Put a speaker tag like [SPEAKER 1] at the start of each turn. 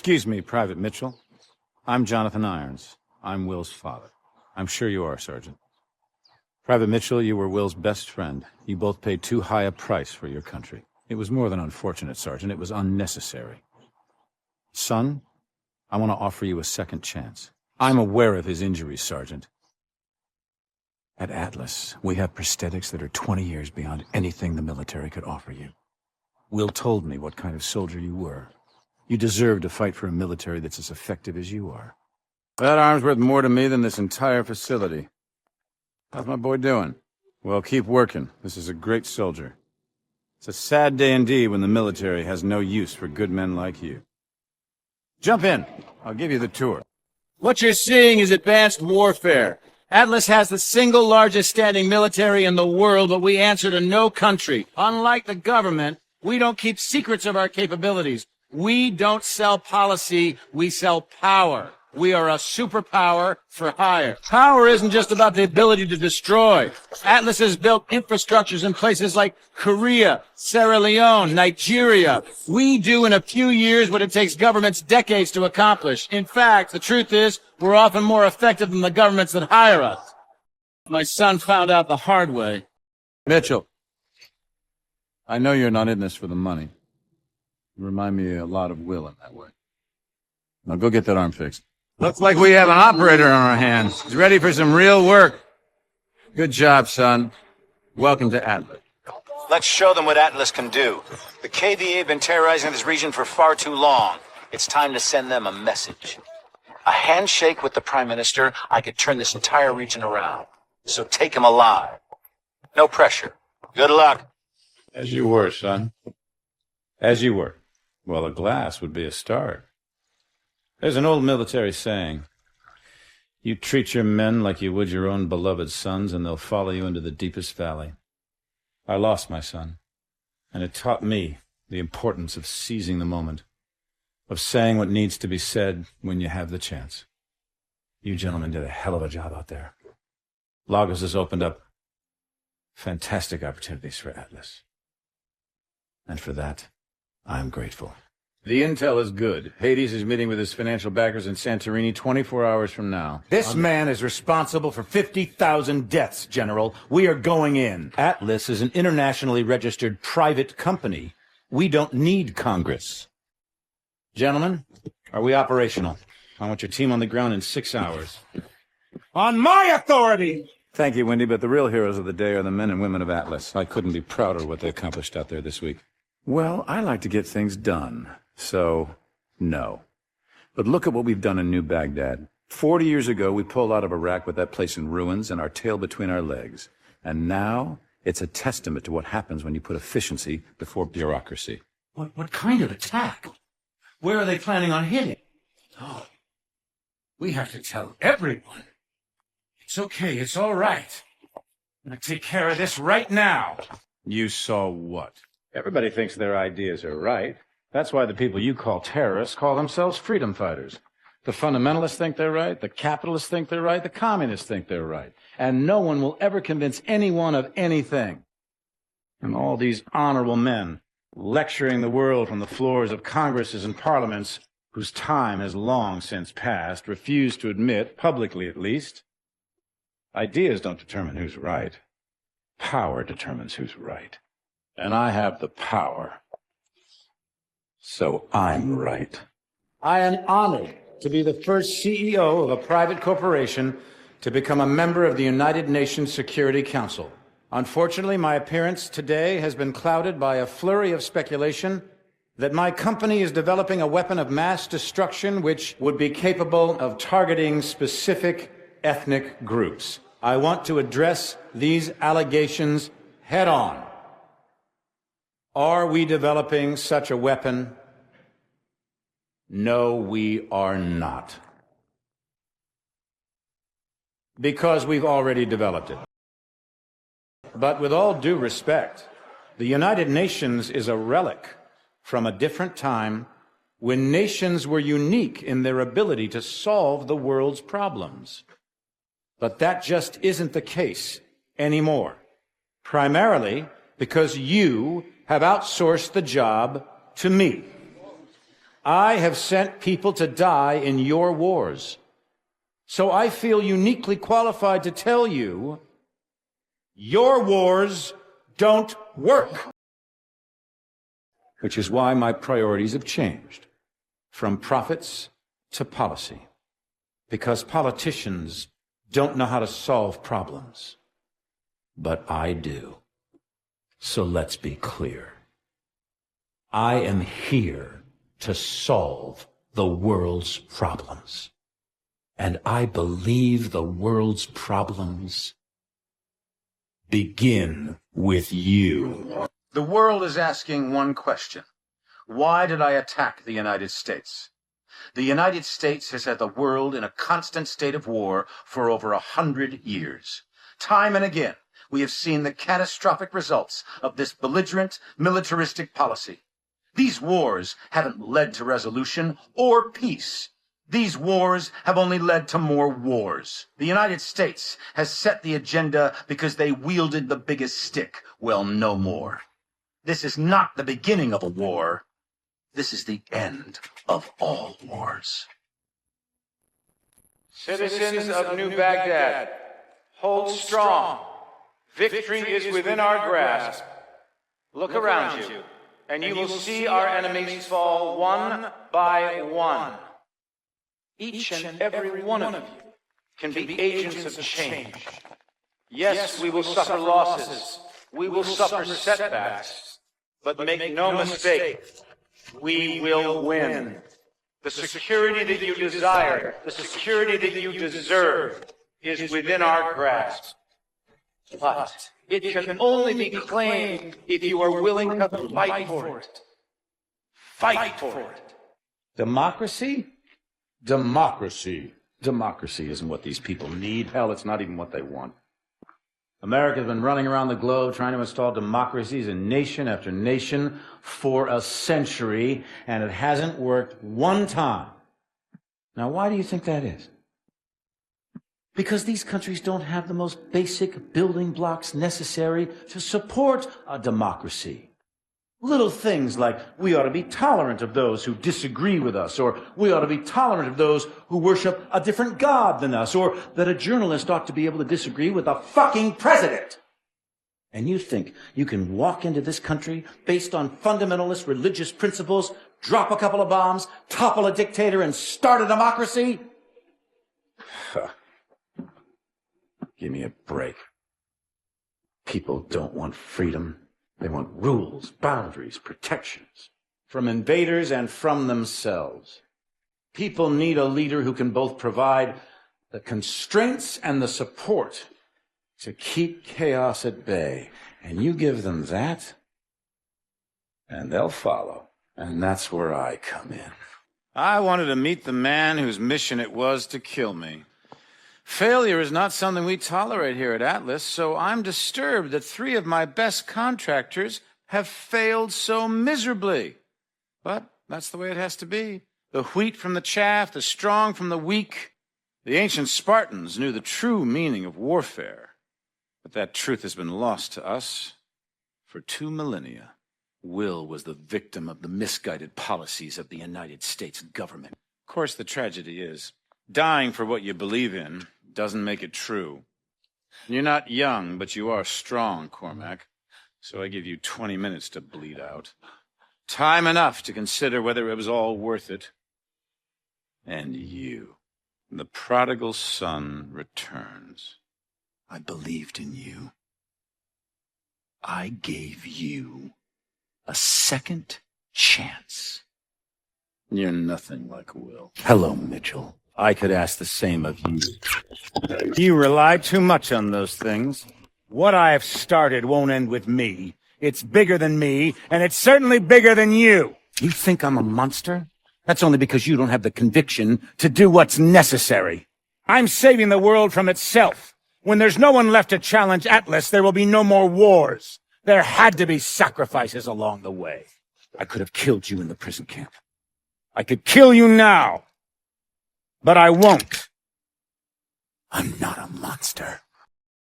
[SPEAKER 1] Excuse me, Private Mitchell. I'm Jonathan Irons. I'm Will's father. I'm sure you are, Sergeant. Private Mitchell, you were Will's best friend. You both paid too high a price for your country. It was more than unfortunate, Sergeant. It was unnecessary. Son, I want to offer you a second chance. I'm aware of his injuries, Sergeant. At Atlas, we have prosthetics that are 20 years beyond anything the military could offer you. Will told me what kind of soldier you were. You deserve to fight for a military that's as effective as you are. That arm's worth more to me than this entire facility. How's my boy doing? Well, keep working. This is a great soldier. It's a sad day indeed when the military has no use for good men like you. Jump in. I'll give you the tour.
[SPEAKER 2] What you're seeing is advanced warfare. Atlas has the single largest standing military in the world, but we answer to no country. Unlike the government, we don't keep secrets of our capabilities. We don't sell policy, we sell power. We are a superpower for hire. Power isn't just about the ability to destroy. Atlas has built infrastructures in places like Korea, Sierra Leone, Nigeria. We do in a few years what it takes governments decades to accomplish. In fact, the truth is, we're often more effective than the governments that hire us. My son found out the hard way.
[SPEAKER 1] Mitchell, I know you're not in this for the money. You remind me a lot of Will in that way. Now go get that arm fixed. Looks like we have an operator on our hands. He's ready for some real work. Good job, son. Welcome to Atlas.
[SPEAKER 3] Let's show them what Atlas can do. The KVA have been terrorizing this region for far too long. It's time to send them a message. A handshake with the Prime Minister, I could turn this entire region around. So take him alive. No pressure. Good luck.
[SPEAKER 1] As you were, son. As you were. Well, a glass would be a start. There's an old military saying, you treat your men like you would your own beloved sons, and they'll follow you into the deepest valley. I lost my son, and it taught me the importance of seizing the moment, of saying what needs to be said when you have the chance. You gentlemen did a hell of a job out there. Lagos has opened up fantastic opportunities for Atlas. And for that, I'm grateful. The intel is good. Hades is meeting with his financial backers in Santorini 24 hours from now. This man is responsible for 50,000 deaths, General. We are going in. Atlas is an internationally registered private company. We don't need Congress. Gentlemen, are we operational? I want your team on the ground in 6 hours.
[SPEAKER 2] On my authority!
[SPEAKER 1] Thank you, Wendy, but the real heroes of the day are the men and women of Atlas. I couldn't be prouder of what they accomplished out there this week. Well, I like to get things done. So, no. But look at what we've done in New Baghdad. 40 years ago, we pulled out of Iraq with that place in ruins and our tail between our legs. And now, it's a testament to what happens when you put efficiency before bureaucracy.
[SPEAKER 2] What kind of attack? Where are they planning on hitting? Oh, we have to tell everyone. It's okay, it's all right. I'm gonna take care of this right now.
[SPEAKER 1] You saw what? Everybody thinks their ideas are right. That's why the people you call terrorists call themselves freedom fighters. The fundamentalists think they're right, the capitalists think they're right, the communists think they're right. And no one will ever convince anyone of anything. And all these honorable men lecturing the world from the floors of Congresses and parliaments whose time has long since passed refuse to admit, publicly at least, ideas don't determine who's right. Power determines who's right. And I have the power. So I'm right. I am honored to be the first CEO of a private corporation to become a member of the United Nations Security Council. Unfortunately, my appearance today has been clouded by a flurry of speculation that my company is developing a weapon of mass destruction which would be capable of targeting specific ethnic groups. I want to address these allegations head on. Are we developing such a weapon? No, we are not. Because we've already developed it. But with all due respect, the United Nations is a relic from a different time when nations were unique in their ability to solve the world's problems. But that just isn't the case anymore. Primarily because you have outsourced the job to me. I have sent people to die in your wars. So I feel uniquely qualified to tell you, your wars don't work. Which is why my priorities have changed from profits to policy. Because politicians don't know how to solve problems. But I do. So let's be clear. I am here to solve the world's problems. And I believe the world's problems begin with you.
[SPEAKER 2] The world is asking one question. Why did I attack the United States? The United States has had the world in a constant state of war for over 100 years. Time and again, we have seen the catastrophic results of this belligerent, militaristic policy. These wars haven't led to resolution or peace. These wars have only led to more wars. The United States has set the agenda because they wielded the biggest stick. Well, no more. This is not the beginning of a war. This is the end of all wars.
[SPEAKER 4] Citizens of New Baghdad, hold strong. Victory is within our grasp. Look around you, and you will see our enemies fall one by one. Each and every one of you can be agents of change. Yes, we will suffer losses. We will suffer setbacks. But make no mistake, we will win. The security that you desire, the security that you deserve, is within our grasp. But it can only be claimed if you are willing to fight for it. Fight for it.
[SPEAKER 1] Democracy? Democracy. Democracy isn't what these people need. Hell, it's not even what they want. America's been running around the globe trying to install democracies in nation after nation for a century, and it hasn't worked one time. Now, why do you think that is? Because these countries don't have the most basic building blocks necessary to support a democracy. Little things like we ought to be tolerant of those who disagree with us, or we ought to be tolerant of those who worship a different God than us, or that a journalist ought to be able to disagree with the fucking president. And you think you can walk into this country based on fundamentalist religious principles, drop a couple of bombs, topple a dictator, and start a democracy? Give me a break. People don't want freedom. They want rules, boundaries, protections from invaders and from themselves. People need a leader who can both provide the constraints and the support to keep chaos at bay. And you give them that, and they'll follow. And that's where I come in.
[SPEAKER 2] I wanted to meet the man whose mission it was to kill me. Failure is not something we tolerate here at Atlas, so I'm disturbed that 3 of my best contractors have failed so miserably. But that's the way it has to be. The wheat from the chaff, the strong from the weak. The ancient Spartans knew the true meaning of warfare. But that truth has been lost to us for 2 millennia. Will was the victim of the misguided policies of the United States government. Of course, the tragedy is, dying for what you believe in doesn't make it true. You're not young, but you are strong, Cormac. So I give you 20 minutes to bleed out. Time enough to consider whether it was all worth it. And you, the prodigal son, returns. I believed in you. I gave you a second chance. You're nothing like Will. Hello, Mitchell. I could ask the same of you. You rely too much on those things. What I have started won't end with me. It's bigger than me, and it's certainly bigger than you. You think I'm a monster? That's only because you don't have the conviction to do what's necessary. I'm saving the world from itself. When there's no one left to challenge Atlas, there will be no more wars. There had to be sacrifices along the way. I could have killed you in the prison camp. I could kill you now. But I won't. I'm not a monster.